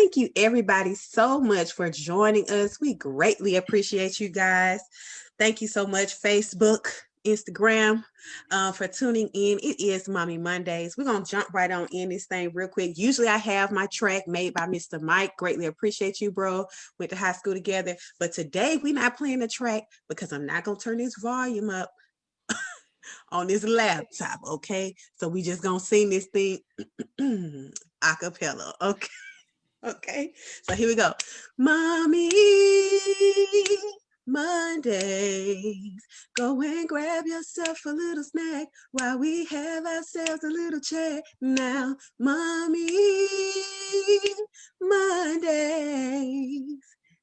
thank you everybody so much for joining us. We greatly appreciate you guys. Thank you so much, Facebook, Instagram, for tuning in. It is Mommy Mondays. We're going to jump right on in this thing real quick. Usually I have my track made by Mr. Mike. Greatly appreciate you, bro. Went to high school together. But today we're not playing the track because I'm not going to turn this volume up on this laptop, okay? So we just going to sing this thing a cappella, okay? Okay, so here we go. Mommy Mondays, go and grab yourself a little snack while we have ourselves a little chat now. Mommy Mondays.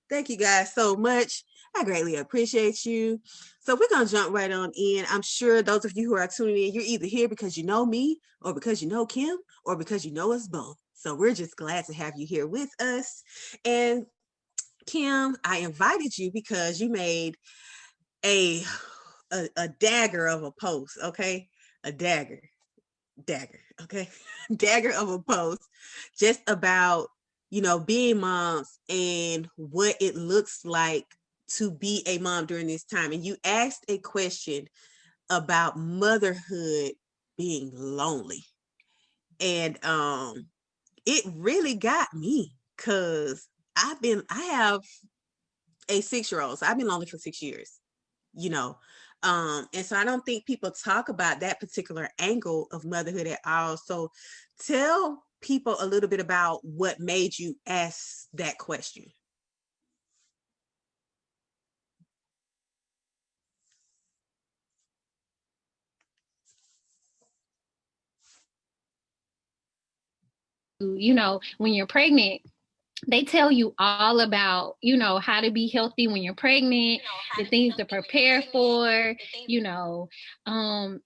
Thank you guys so much. I greatly appreciate you. So we're going to jump right on in. I'm sure those of you who are tuning in, you're either here because you know me or because you know Kim or because you know us both. So we're just glad to have you here with us. And Kim, I invited you because you made a dagger of a post, okay? A dagger, okay? Dagger of a post just about, being moms and what it looks like to be a mom during this time. And you asked a question about motherhood being lonely. And it really got me because I have a 6-year-old, so I've been lonely for 6 years, and so I don't think people talk about that particular angle of motherhood at all. So tell people a little bit about what made you ask that question. When you're pregnant, they tell you all about, how to be healthy when you're pregnant, the things to prepare for, and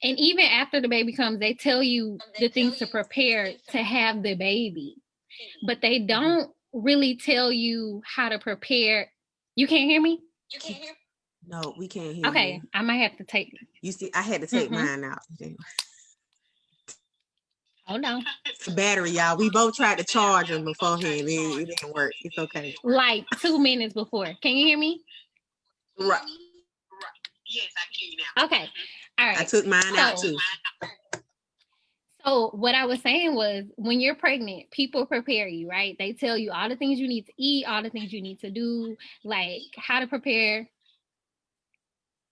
even after the baby comes, they tell you the things to prepare to have the baby, but they don't really tell you how to prepare. You can't hear me? You can't hear? No, we can't hear you. Okay, I might have to take. You see, I had to take mine out. Oh no. It's a battery, y'all. We both tried to charge them beforehand. It didn't work. It's okay. Like 2 minutes before. Can you hear me? Right. Yes, I can hear you now. Okay. All right. I took mine out too. So what I was saying was, when you're pregnant, people prepare you, right? They tell you all the things you need to eat, all the things you need to do, like how to prepare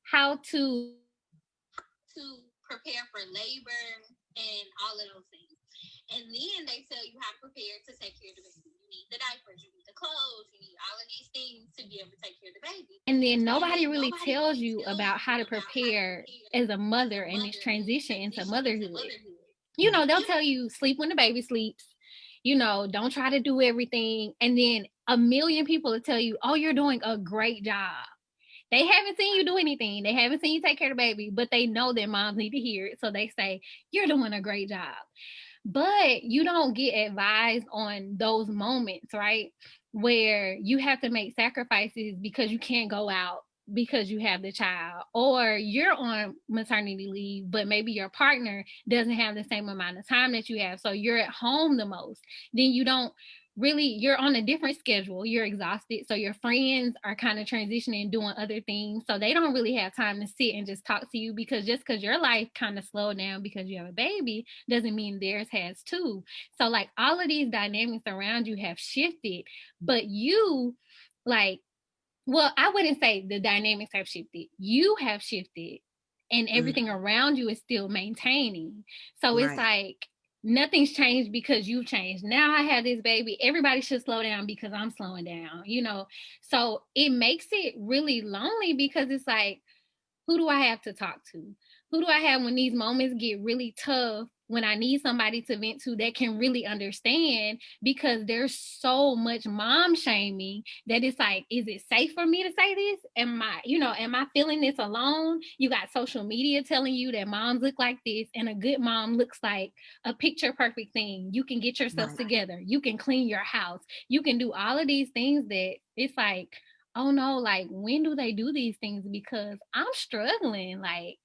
for labor and all of those things. And then they tell you how to prepare to take care of the baby. You need the diapers, you need the clothes, you need all of these things to be able to take care of the baby. And then nobody really tells you about how to prepare as a mother in this transition into motherhood. They'll tell you sleep when the baby sleeps. Don't try to do everything. And then a million people will tell you, oh, you're doing a great job. They haven't seen you do anything. They haven't seen you take care of the baby, but they know that moms need to hear it. So they say, you're doing a great job. But you don't get advised on those moments, right? Where you have to make sacrifices because you can't go out because you have the child, or you're on maternity leave, but maybe your partner doesn't have the same amount of time that you have. So you're at home the most. Then you're on a different schedule. You're exhausted. So your friends are kind of transitioning, doing other things. So they don't really have time to sit and just talk to you, because just because your life kind of slowed down because you have a baby doesn't mean theirs has too. So like all of these dynamics around you have shifted, but you I wouldn't say the dynamics have shifted. You have shifted, and everything around you is still maintaining. So it's like nothing's changed because you've changed. Now I have this baby. Everybody should slow down because I'm slowing down, So it makes it really lonely, because it's like, who do I have to talk to? Who do I have when these moments get really tough, when I need somebody to vent to that can really understand? Because there's so much mom shaming that it's like, is it safe for me to say this? Am I feeling this alone? You got social media telling you that moms look like this, and a good mom looks like a picture perfect thing. You can get yourself together. You can clean your house. You can do all of these things that it's like, oh no, like, when do they do these things? Because I'm struggling. Like,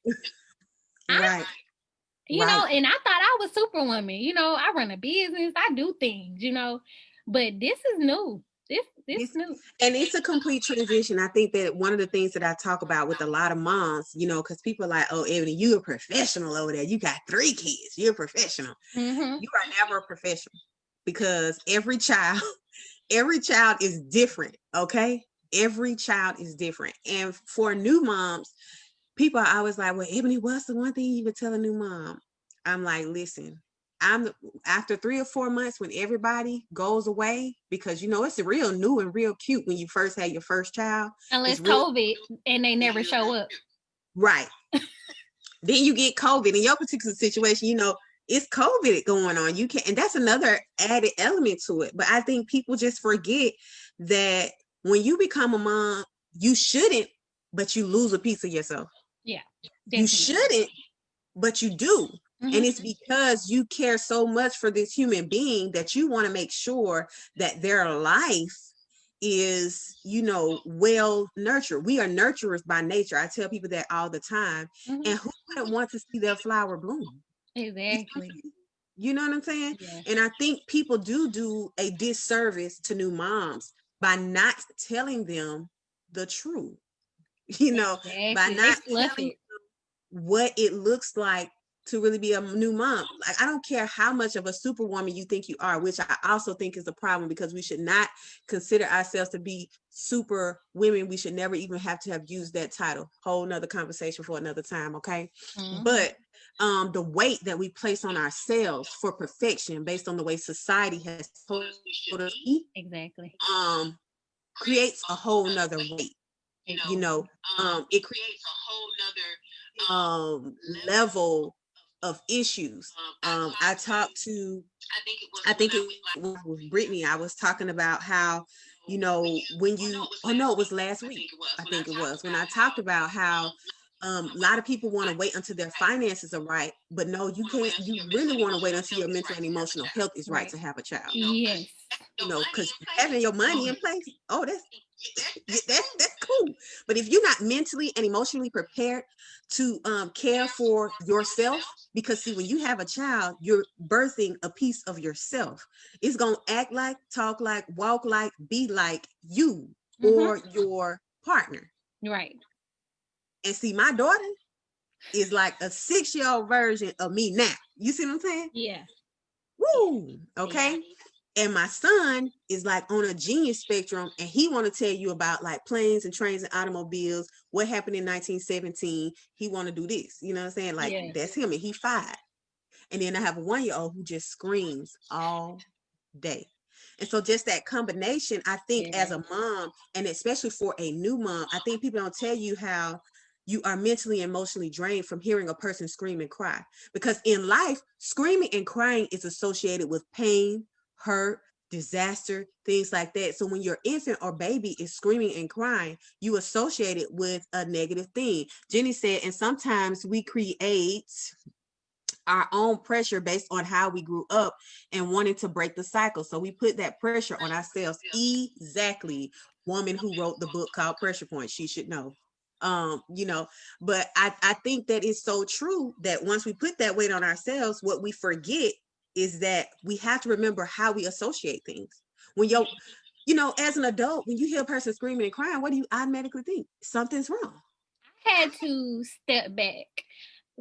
right. And I thought I was superwoman. I run a business. I do things, But this is new. This new. And it's a complete transition. I think that one of the things that I talk about with a lot of moms, because people are like, oh, Ebony, you're a professional over there. You got 3 kids. You're a professional. Mm-hmm. You are never a professional, because every child is different. Okay. Every child is different. And for new moms, people are always like, well, Ebony, what's the one thing you would tell a new mom? I'm like, listen, after 3 or 4 months, when everybody goes away, because it's real new and real cute when you first had your first child. Unless COVID and they never show up. Right. Then you get COVID. In your particular situation, it's COVID going on. You can't, and that's another added element to it. But I think people just forget that when you become a mom, you shouldn't, but you lose a piece of yourself. Yeah. Definitely. You shouldn't, but you do. Mm-hmm. And it's because you care so much for this human being that you want to make sure that their life is, well nurtured. We are nurturers by nature. I tell people that all the time. Mm-hmm. And who wouldn't want to see their flower bloom? Exactly. You know what I'm saying? Yeah. And I think people do a disservice to new moms by not telling them the truth. Exactly. By not telling them what it looks like to really be a new mom. Like, I don't care how much of a superwoman you think you are, which I also think is a problem, because we should not consider ourselves to be super women. We should never even have to have used that title. Whole nother conversation for another time. Okay. Mm-hmm. But the weight that we place on ourselves for perfection based on the way society has told us to be, exactly, creates a whole nother weight. It creates a whole nother level of issues. I talked to, I think it was with Brittany. I was talking about how, when you, it was last week. I think it was when I talked about how a lot of people want to wait until their finances are right, but no, you can't. You really want to wait until your mental and emotional health is right to have a child. Yes. Because having your money in place, that's cool. But if you're not mentally and emotionally prepared to care for yourself, because see, when you have a child, you're birthing a piece of yourself. It's gonna act like, talk like, walk like, be like you, mm-hmm. or your partner. Right. And see, my daughter is like a 6-year-old version of me now. You see what I'm saying? Yeah. Woo. Okay. Yeah. And my son is like on a genius spectrum, and he want to tell you about like planes and trains and automobiles, what happened in 1917. He want to do this. You know what I'm saying? Like, yeah. That's him, and he 5. And then I have a 1-year-old who just screams all day. And so just that combination, I think, as a mom, and especially for a new mom, I think people don't tell you how you are mentally and emotionally drained from hearing a person scream and cry. Because in life, screaming and crying is associated with pain, hurt, disaster, things like that. So when your infant or baby is screaming and crying, you associate it with a negative thing. Jenny said, and sometimes we create our own pressure based on how we grew up and wanting to break the cycle. So we put that pressure on ourselves. Exactly. Woman who wrote the book called Pressure Point, she should know. But I think that is so true that once we put that weight on ourselves, what we forget is that we have to remember how we associate things. When as an adult, when you hear a person screaming and crying, what do you automatically think? Something's wrong. I had to step back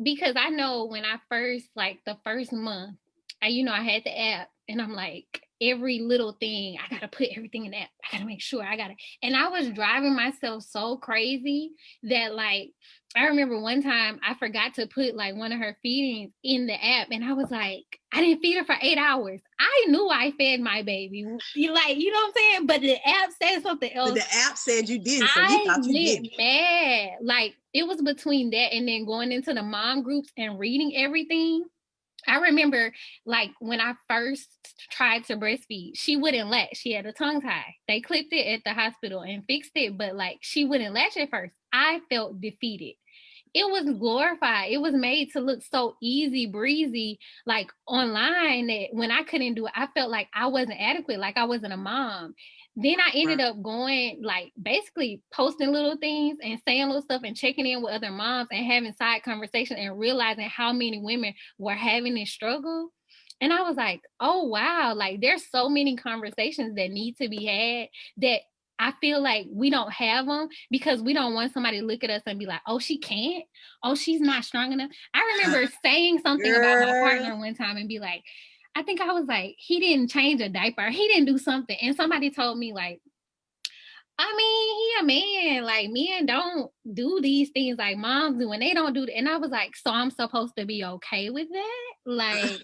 because I know when I first, like the first month, I had the app, and I'm like, every little thing, I gotta put everything in the app. I gotta make sure and I was driving myself so crazy that, like, I remember one time I forgot to put like one of her feedings in the app, and I was like, I didn't feed her for 8 hours. I knew I fed my baby. You know what I'm saying? But the app said something else. But the app said you didn't, so you thought you did. Mad. Like, it was between that and then going into the mom groups and reading everything. I remember, like, when I first tried to breastfeed, she wouldn't latch. She had a tongue tie. They clipped it at the hospital and fixed it, but, like, she wouldn't latch at first. I felt defeated. It was glorified. It was made to look so easy breezy, like, online, that when I couldn't do it, I felt like I wasn't adequate, like I wasn't a mom. Then I ended up going, like, basically posting little things and saying little stuff and checking in with other moms and having side conversations and realizing how many women were having this struggle. And I was like, oh, wow. Like, there's so many conversations that need to be had that I feel like we don't have them because we don't want somebody to look at us and be like, oh, she can't. Oh, she's not strong enough. I remember saying something about my partner one time and be like, I think I was like, he didn't change a diaper. He didn't do something. And somebody told me like, I mean, he a man. Like, men don't do these things like moms do, and they don't do it. And I was like, so I'm supposed to be okay with that? Like,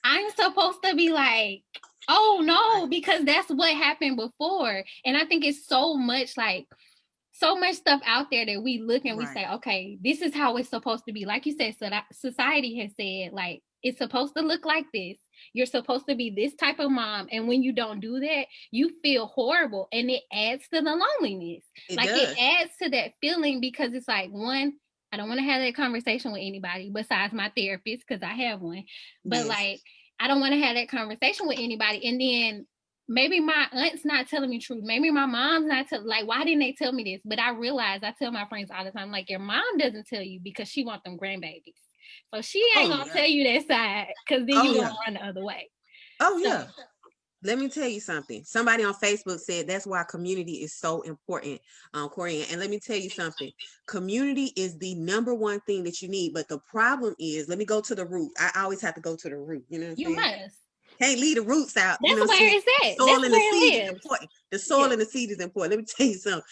I'm supposed to be like, oh no, because that's what happened before. And I think it's so much stuff out there that we look and we say, okay, this is how it's supposed to be. Like you said, so that society has said, like, it's supposed to look like this. You're supposed to be this type of mom. And when you don't do that, you feel horrible. And it adds to the loneliness. It adds to that feeling because it's like, one, I don't want to have that conversation with anybody besides my therapist because I have one. But like, I don't want to have that conversation with anybody. And then maybe my aunt's not telling me truth. Maybe my mom's not like, why didn't they tell me this? But I realize, I tell my friends all the time, like, your mom doesn't tell you because she wants them grandbabies. So she ain't gonna tell you that side because then you gonna run the other way. Let me tell you something. Somebody on Facebook said that's why community is so important, Corey. And let me tell you something. Community is the number one thing that you need. But the problem is, let me go to the root. I always have to go to the root. You know what I'm saying? You must. Can't leave the roots out. That's you know where it's at. The soil and the seed is important. The soil and the seed is important. Let me tell you something.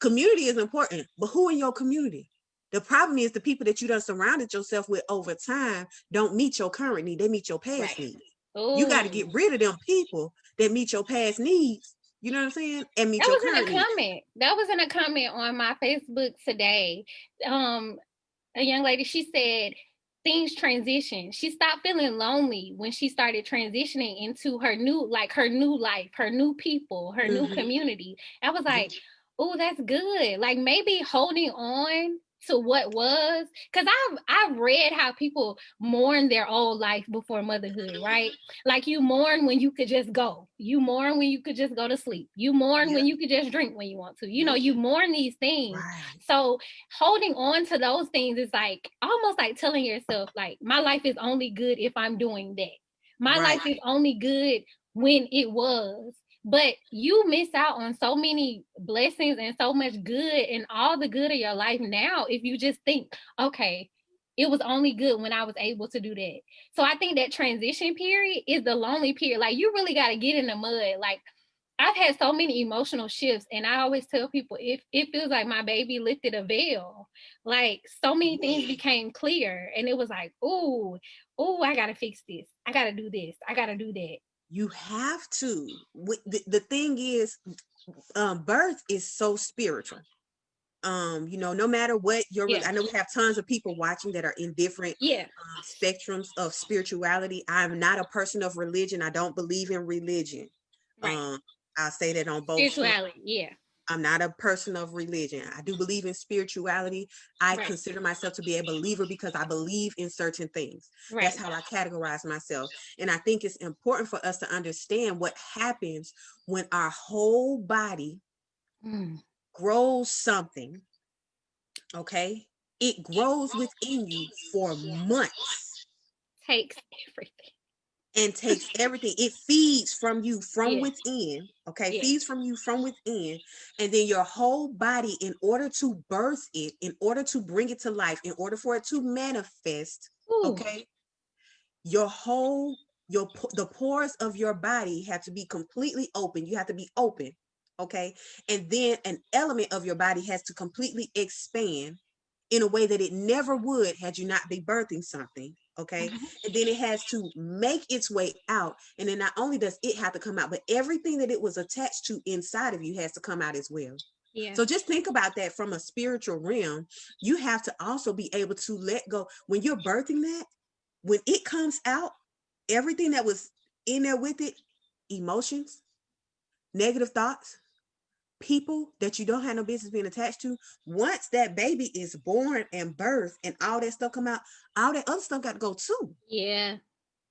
Community is important, but who in your community? The problem is the people that you done surrounded yourself with over time don't meet your current need. They meet your past needs. Ooh. You got to get rid of them people that meet your past needs. You know what I'm saying? And meet your current needs. That was in a comment on my Facebook today. A young lady, she said, things transition. She stopped feeling lonely when she started transitioning into her new life, her new people, her new community. I was like, oh, that's good. Like, maybe holding on to what was, because I've read how people mourn their old life before motherhood, right? Like, you mourn when you could just go. You mourn when you could just go to sleep. You mourn when you could just drink when you want to. You know, you mourn these things. So holding on to those things is like almost like telling yourself, like, my life is only good if I'm doing that. My life is only good when it was. But you miss out on so many blessings and so much good and all the good of your life now if you just think, okay, it was only good when I was able to do that. So I think that transition period is the lonely period. Like, you really got to get in the mud. Like, I've had so many emotional shifts, and I always tell people, it feels like my baby lifted a veil. Like, so many things became clear, and it was like, oh, I got to fix this. I got to do this. I got to do that. You have to. The thing is, birth is so spiritual. No matter what I know we have tons of people watching that are in different spectrums of spirituality. I'm not a person of religion. I don't believe in religion. I'll say that on both spirituality. I'm not a person of religion. I do believe in spirituality. I consider myself to be a believer because I believe in certain things. That's how I categorize myself. And I think it's important for us to understand what happens when our whole body grows something. Okay? It grows within you for months. Takes everything. It feeds from you from within. Okay, feeds from you from within, and then your whole body, in order to birth it, in order to bring it to life, in order for it to manifest, okay, the pores of your body have to be completely open. You have to be open, okay, and then an element of your body has to completely expand in a way that it never would had you not be birthing something. Okay. And then it has to make its way out. And then not only does it have to come out, but everything that it was attached to inside of you has to come out as well. So just think about that from a spiritual realm. You have to also be able to let go. When you're birthing that, when it comes out, everything that was in there with it, emotions, negative thoughts, people that you don't have no business being attached to, once that baby is born and birthed and all that stuff come out, all that other stuff got to go too. Yeah,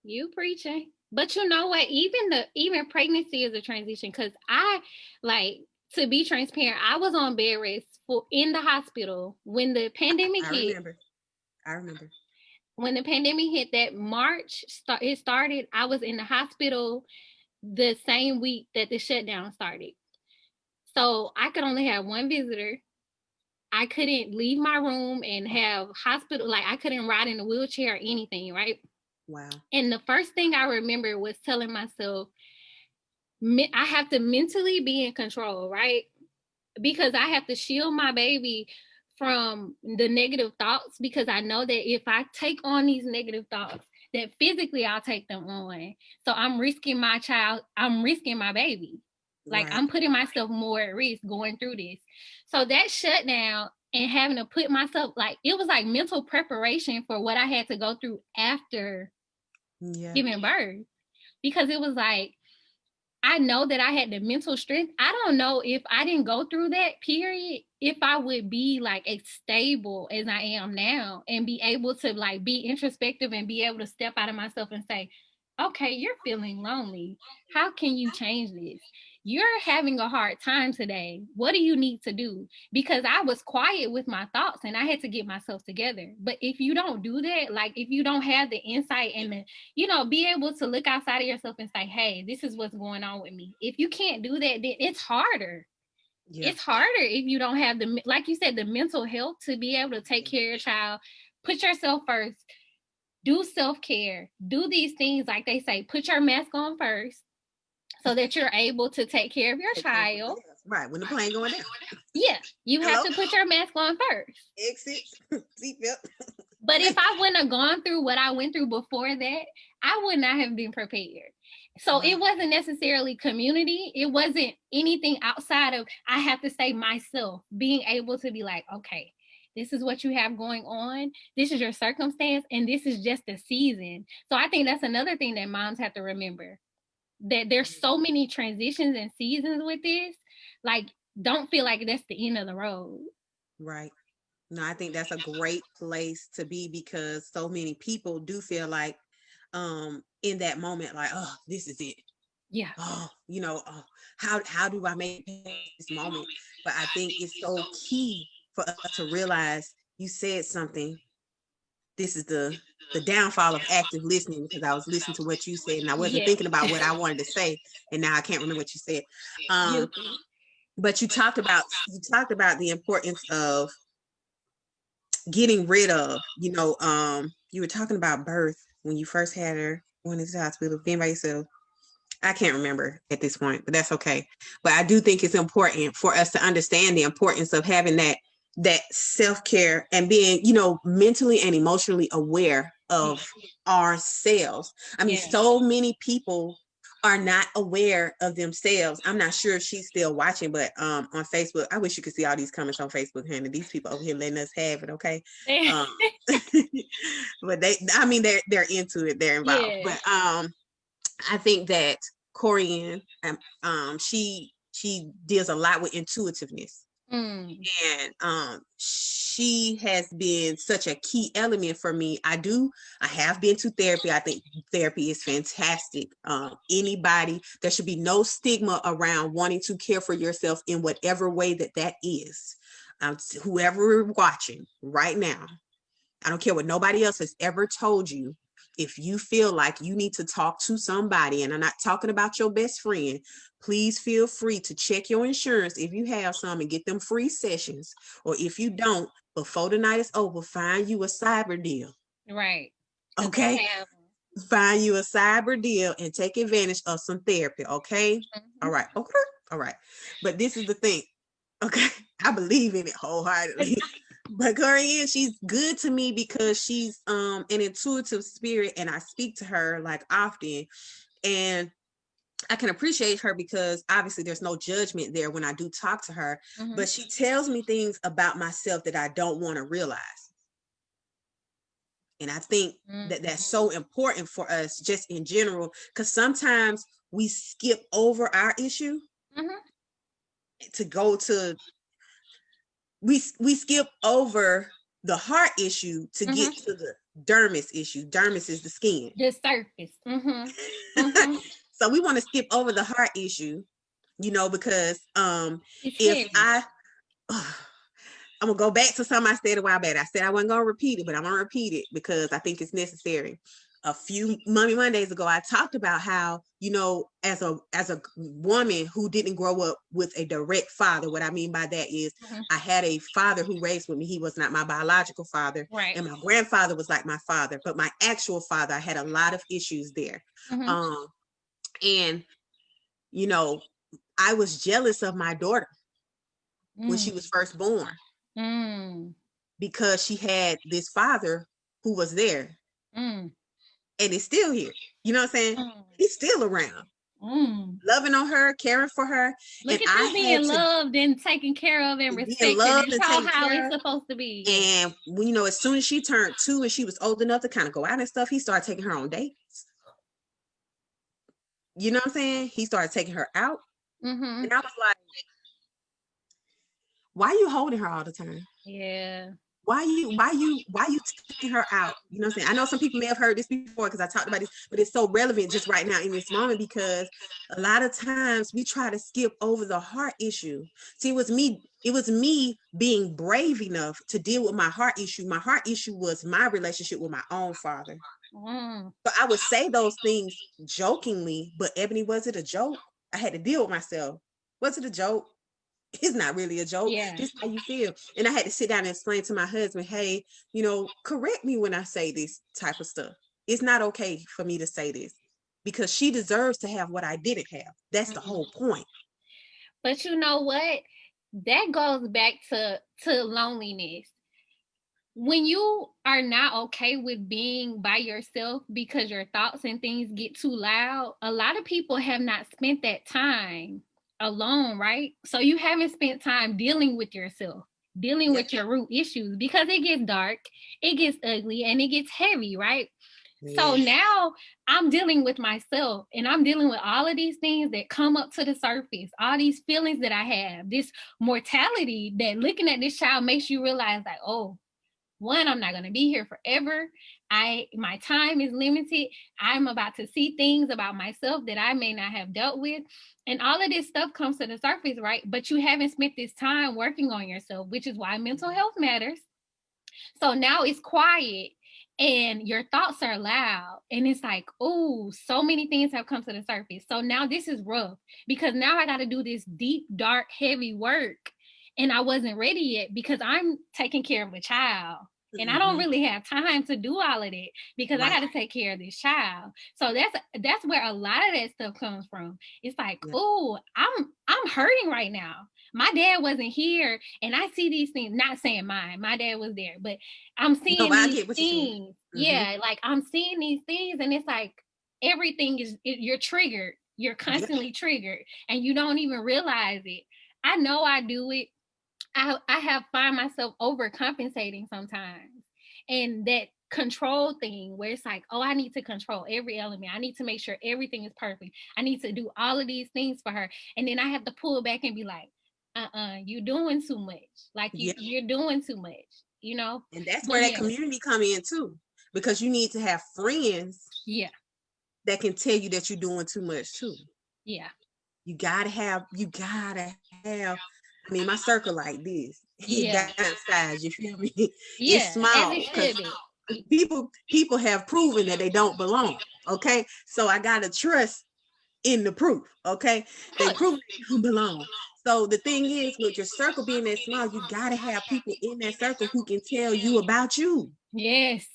you preaching. But you know what? Even pregnancy is a transition, because I, like, to be transparent, I was on bed rest in the hospital when the pandemic hit. I remember. when the pandemic hit, that March it started, I was in the hospital the same week that the shutdown started. So I could only have one visitor. I couldn't leave my room and have hospital, like I couldn't ride in a wheelchair or anything, right? Wow. And the first thing I remember was telling myself, I have to mentally be in control, right? Because I have to shield my baby from the negative thoughts, because I know that if I take on these negative thoughts, that physically I'll take them on. So I'm risking my child, I'm risking my baby. Like, Right. I'm putting myself more at risk going through this. So that shutdown and having to put myself, like, it was like mental preparation for what I had to go through after giving birth. Because it was like, I know that I had the mental strength. I don't know if I didn't go through that period, if I would be like as stable as I am now and be able to like be introspective and be able to step out of myself and say, okay, you're feeling lonely. How can you change this? You're having a hard time today. What do you need to do? Because I was quiet with my thoughts and I had to get myself together. But if you don't do that, like if you don't have the insight and the, be able to look outside of yourself and say, hey, this is what's going on with me. If you can't do that, then it's harder. Yeah. It's harder if you don't have the, like you said, the mental health to be able to take care of your child. Put yourself first. Do self-care. Do these things, like they say, put your mask on first so that you're able to take care of your child. Right, when the plane going down. Yeah, you have to put your mask on first. Exit, seatbelt. But if I wouldn't have gone through what I went through before that, I would not have been prepared. So it wasn't necessarily community. It wasn't anything outside of, I have to say myself, being able to be like, okay, this is what you have going on. This is your circumstance. And this is just the season. So I think that's another thing that moms have to remember, that there's so many transitions and seasons with this. Like, don't feel like that's the end of the road. Right. No, I think that's a great place to be, because so many people do feel like in that moment, like, oh, this is it. Yeah. Oh, how do I make this moment? But I think it's so key for us to realize, you said something. This is the downfall of active listening, because I was listening to what you said and I wasn't thinking about what I wanted to say, and now I can't remember what you said. But you talked about the importance of getting rid of, you were talking about birth when you first had her, going into the hospital, being by yourself. I can't remember at this point, but that's okay. But I do think it's important for us to understand the importance of having that self-care and being, mentally and emotionally aware of ourselves. I mean, so many people are not aware of themselves. I'm not sure if she's still watching, but on Facebook, I wish you could see all these comments on Facebook, honey. These people over here letting us have it, okay? But they're into it, they're involved. Yeah. But I think that Corianne, she deals a lot with intuitiveness. And she has been such a key element for me. I have been to therapy. I think therapy is fantastic. Anybody, there should be no stigma around wanting to care for yourself in whatever way that is. Whoever is watching right now, I don't care what nobody else has ever told you. If you feel like you need to talk to somebody, and I'm not talking about your best friend, please feel free to check your insurance if you have some and get them free sessions. Or if you don't, before the night is over, find you a cyber deal. Right. Okay. Find you a cyber deal and take advantage of some therapy. Okay. All right. Okay. All right. But this is the thing. Okay. I believe in it wholeheartedly. But Corianne, she's good to me because she's an intuitive spirit, and I speak to her like often, and I can appreciate her because obviously there's no judgment there when I do talk to her, but she tells me things about myself that I don't want to realize. And I think that that's so important for us just in general, because sometimes we skip over our issue to go to, we skip over the heart issue to get to the dermis issue. Dermis is the skin. The surface. So we want to skip over the heart issue, because I'm gonna go back to something I said a while back. I said I wasn't gonna repeat it, but I'm gonna repeat it because I think it's necessary. A few Mommy Mondays ago, I talked about how, as a woman who didn't grow up with a direct father, what I mean by that is I had a father who raised with me. He was not my biological father, Right. and my grandfather was like my father, but my actual father, I had a lot of issues there. And I was jealous of my daughter when she was first born because she had this father who was there and is still here. You know what I'm saying? He's still around, loving on her, caring for her. Look and at you I being had to loved and taken care of and being respected loved and and show taken how care it's of. supposed to be. And as soon as she turned 2 and she was old enough to kind of go out and stuff, he started taking her on dates. You know what I'm saying? He started taking her out. And I was like, why are you holding her all the time? Yeah. Why you taking her out? You know what I'm saying? I know some people may have heard this before because I talked about this, but it's so relevant just right now in this moment because a lot of times we try to skip over the heart issue. See, it was me being brave enough to deal with my heart issue. My heart issue was my relationship with my own father. So I would say those things jokingly, but Ebony, was it a joke? I had to deal with myself. Was it a joke? It's not really a joke. Yeah. This is how you feel. And I had to sit down and explain to my husband, hey, correct me when I say this type of stuff. It's not okay for me to say this because she deserves to have what I didn't have. That's the whole point. But you know what? That goes back to loneliness. When you are not okay with being by yourself because your thoughts and things get too loud, a lot of people have not spent that time alone, right? So you haven't spent time dealing with yourself, dealing with your root issues because it gets dark, it gets ugly, and it gets heavy, right? So now I'm dealing with myself and I'm dealing with all of these things that come up to the surface, all these feelings that I have, this mortality that looking at this child makes you realize like, oh, one, I'm not going to be here forever. My time is limited. I'm about to see things about myself that I may not have dealt with. And all of this stuff comes to the surface, right? But you haven't spent this time working on yourself, which is why mental health matters. So now it's quiet and your thoughts are loud. And it's like, oh, so many things have come to the surface. So now this is rough because now I got to do this deep, dark, heavy work. And I wasn't ready yet because I'm taking care of a child. And I don't really have time to do all of that because I got to take care of this child. So that's where a lot of that stuff comes from. It's like, oh, I'm hurting right now. My dad wasn't here, and I see these things. Not saying mine. My dad was there, but I'm seeing these things. Yeah, like I'm seeing these things, and it's like everything you're triggered. You're constantly triggered, and you don't even realize it. I know I do it. I find myself overcompensating sometimes. And that control thing where it's like, oh, I need to control every element. I need to make sure everything is perfect. I need to do all of these things for her. And then I have to pull back and be like, you're doing too much. Like you're doing too much, And that's where that community come in too. Because you need to have friends that can tell you that you're doing too much too. Yeah. You gotta have, I mean, my circle like this. It's downsized, you feel me? It's small. People have proven that they don't belong. Okay. So I gotta trust in the proof. Okay. They prove they don't belong. So the thing is, with your circle being that small, you gotta have people in that circle who can tell you about you. Yes.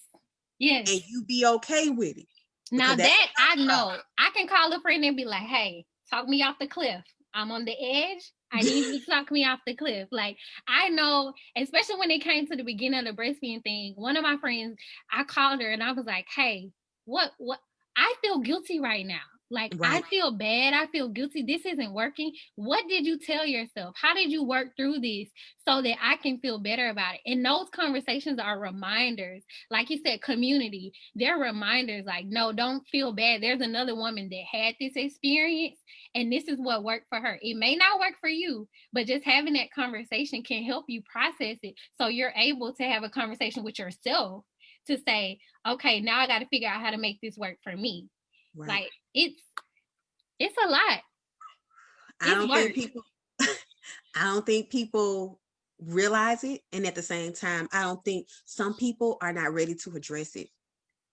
Yes. And you be okay with it. Now that I know, I can call a friend and be like, hey, talk me off the cliff. I'm on the edge. I need you to talk me off the cliff. Like, I know, especially when it came to the beginning of the breastfeeding thing, one of my friends, I called her and I was like, hey, what, I feel guilty right now. Like, I feel bad. I feel guilty. This isn't working. What did you tell yourself? How did you work through this so that I can feel better about it? And those conversations are reminders. Like you said, community, they're reminders like, no, don't feel bad. There's another woman that had this experience and this is what worked for her. It may not work for you, but just having that conversation can help you process it. So you're able to have a conversation with yourself to say, okay, now I got to figure out how to make this work for me. Like it's a lot. I don't think people realize it, and at the same time, I don't think some people are not ready to address it.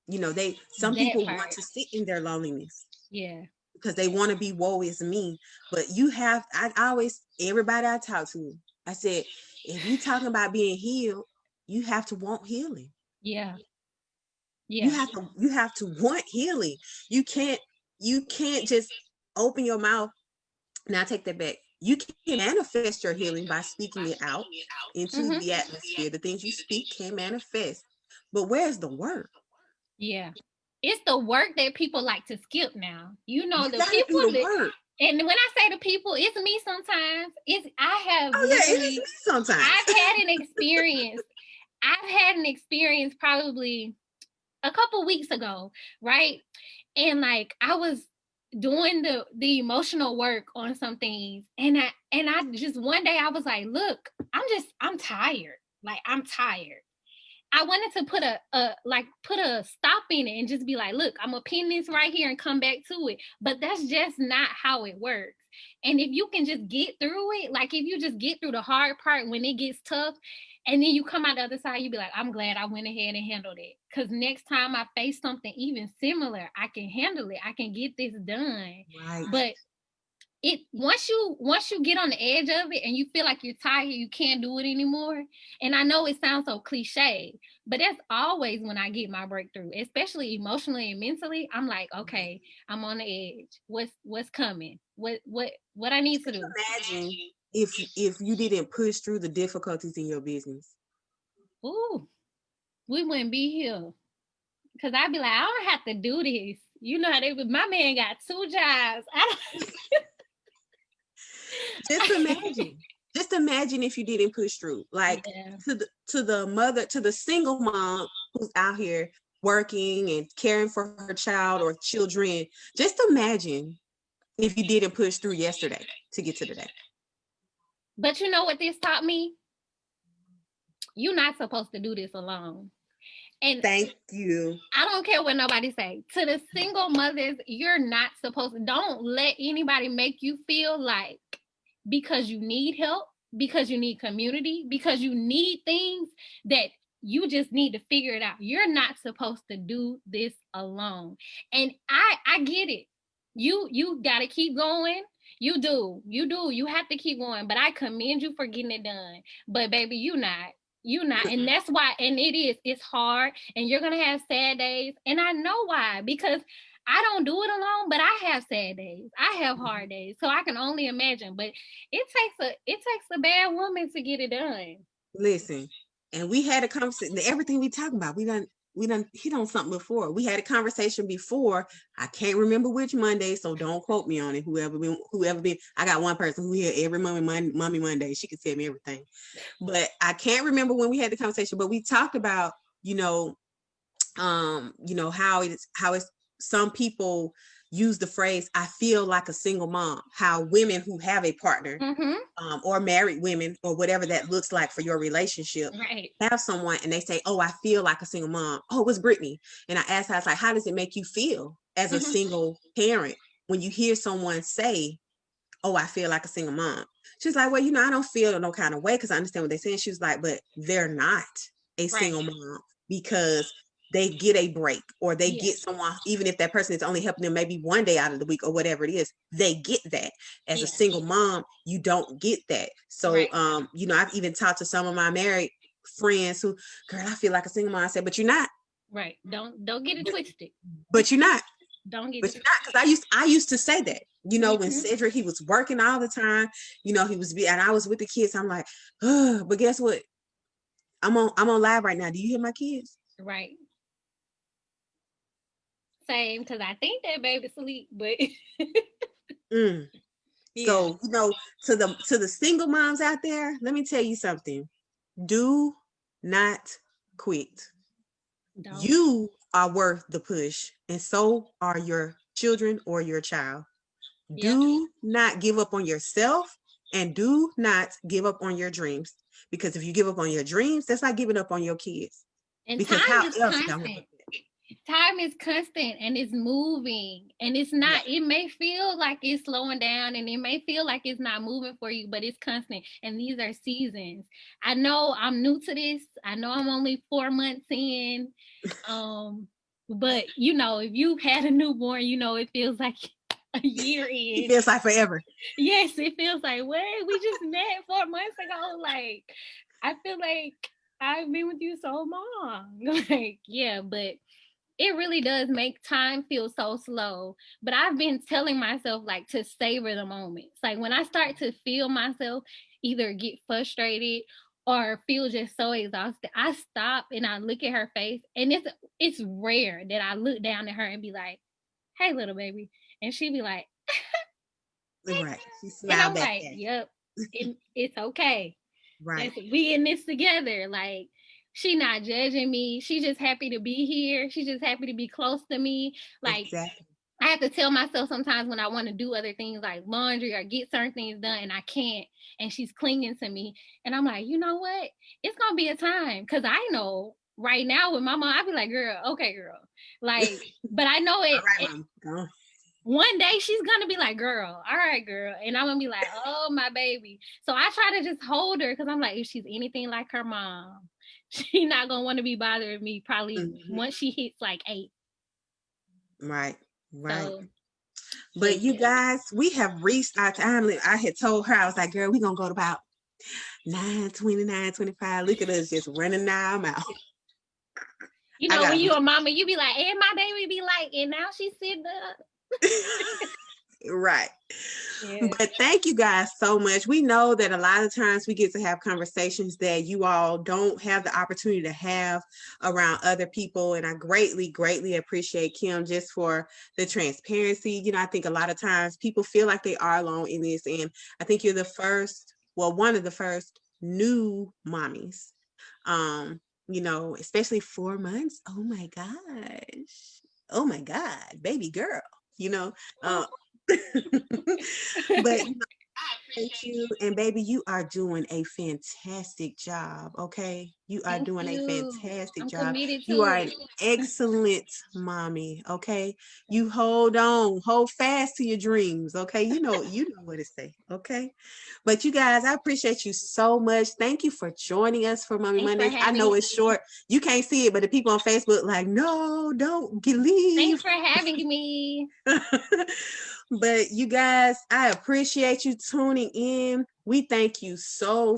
You know, some people want to sit in their loneliness. Yeah. Because they want to be woe is me. But everybody I talk to, I said, if you talking about being healed, you have to want healing. Yeah. You have to want healing. You can't just open your mouth. Now take that back. You can manifest your healing by speaking it out into the atmosphere. The things you speak can manifest. But where's the work? Yeah. It's the work that people like to skip now. You know, You the gotta people do the work. And when I say the people, it's me sometimes. It's sometimes. I've had an experience probably a couple weeks ago, right? And like I was doing the emotional work on some things, and I just one day I was like, look, I'm tired. Like I'm tired. I wanted to put a stop in it and just be like, look, I'm gonna pin this right here and come back to it. But that's just not how it works. And if you can just get through it, like if you just get through the hard part when it gets tough, and then you come out the other side, you be like, I'm glad I went ahead and handled it. Because next time I face something even similar, I can handle it. I can get this done. Right. But once you get on the edge of it and you feel like you're tired, you can't do it anymore. And I know it sounds so cliche, but that's always when I get my breakthrough, especially emotionally and mentally. I'm like, okay, I'm on the edge. What's coming? What I need to do? Imagine if you didn't push through the difficulties in your business. Ooh, we wouldn't be here. Because I'd be like, I don't have to do this. You know how my man got 2 jobs. Just imagine if you didn't push through, like to the mother, to the single mom who's out here working and caring for her child or children. Just imagine if you didn't push through yesterday to get to today. But you know what this taught me? You're not supposed to do this alone. And thank you. I don't care what nobody say. To the single mothers, you're not supposed to. Don't let anybody make you feel like because you need help, because you need community, because you need things that you just need to figure it out. You're not supposed to do this alone. And I get it. You got to keep going. You do. You have to keep going. But I commend you for getting it done. But baby, you not. And that's why, and it's hard, and you're gonna have sad days, and I know why, because I don't do it alone, but I have sad days, I have hard days, so I can only imagine. But it takes a bad woman to get it done. Listen, and we had a conversation. Everything we talking about, we done hit on something before. We had a conversation before. I can't remember which Monday, so don't quote me on it. Whoever been. I got one person who here every Mommy Monday. She can tell me everything, but I can't remember when we had the conversation. But we talked about, how it's some people use the phrase, I feel like a single mom, how women who have a partner or married women or whatever that looks like for your relationship, right, have someone and they say, oh, I feel like a single mom. Oh, it was Brittany. And I asked her, I was like, how does it make you feel as a single parent when you hear someone say, oh, I feel like a single mom? She's like, well, I don't feel no kind of way because I understand what they're saying. She was like, but they're not a single mom because they get a break or they get someone, even if that person is only helping them maybe one day out of the week or whatever it is, they get that. As a single mom, you don't get that. So, I've even talked to some of my married friends who, girl, I feel like a single mom. I said, but you're not. Right. Don't get it twisted. But you're not. Don't get but you're not, because I used to say that, when Cedric, he was working all the time, he was, and I was with the kids. I'm like, but guess what? I'm on live right now. Do you hear my kids? Right. Same, because I think that baby sleep, but So to the single moms out there, let me tell you something. Do not quit. Don't. You are worth the push, and so are your children or your child. Do not give up on yourself, and do not give up on your dreams, because if you give up on your dreams, that's like giving up on your kids. And because time is constant. time is constant and it's moving, and it's not, it may feel like it's slowing down and it may feel like it's not moving for you, but it's constant. And these are seasons. I know I'm new to this. I know I'm only 4 months in. But you know, if you had a newborn, you know, it feels like a year in. It feels like forever. Yes, it feels like, wait, we just met 4 months ago. Like, I feel like I've been with you so long. Like, yeah, but it really does make time feel so slow. But I've been telling myself, like, to savor the moments. Like, when I start to feel myself either get frustrated or feel just so exhausted, I stop and I look at her face. And it's rare that I look down at her and be like, hey, little baby. And she be like, right. She and I'm smiled back like, at you. yep, it's okay. Right. We in this together. Like, she not judging me. She just happy to be here. She just happy to be close to me. Like, Exactly. I have to tell myself sometimes when I want to do other things like laundry or get certain things done and I can't, and she's clinging to me. And I'm like, you know what? It's going to be a time. Because I know right now with my mom, I be like, girl, okay, girl. Like, but I know it. All right, Mom. Go on. One day she's going to be like, girl, all right, girl. And I'm going to be like, oh, my baby. So I try to just hold her because I'm like, if she's anything like her mom, she's not going to want to be bothering me probably once she hits like 8. Right. Right. So, but you guys, we have reached our time limit. I had told her, I was like, girl, we're going to go to about 9:20, 9:25. Look at us just running our mouth. You know, when you a mama, you be like, and my baby be like, and now she's sitting up. Right. Yeah. But thank you guys so much. We know that a lot of times we get to have conversations that you all don't have the opportunity to have around other people. And I greatly, greatly appreciate Kim just for the transparency. You know, I think a lot of times people feel like they are alone in this. And I think you're the first, well, one of the first new mommies. You know, especially 4 months. Oh my gosh. Oh my God, baby girl, you know. But thank you. And baby, you are doing a fantastic job. Okay. You are doing a fantastic job. You are an excellent mommy. Okay. You hold fast to your dreams. Okay. You know what to say. Okay. But you guys, I appreciate you so much. Thank you for joining us for Mommy Mondays. I know it's short. You can't see it, but the people on Facebook like, no, don't leave. Thanks for having me. But you guys, I appreciate you tuning in. We thank you so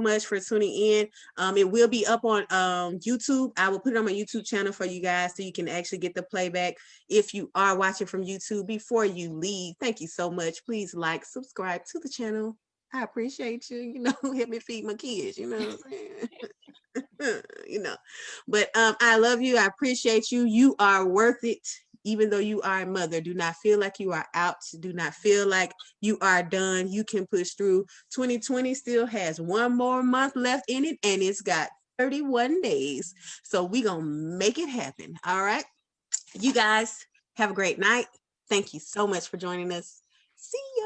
much for tuning in. It will be up on YouTube. I will put it on my YouTube channel for you guys so you can actually get the playback if you are watching from YouTube. Before you leave, thank you so much. Please like, subscribe to the channel. I appreciate you. You know, help me feed my kids, you know what I'm saying? You know, but I love you. I appreciate you. You are worth it. Even though you are a mother, do not feel like you are out. Do not feel like you are done. You can push through. 2020 still has 1 more month left in it, and it's got 31 days. So we're going to make it happen. All right. You guys have a great night. Thank you so much for joining us. See ya.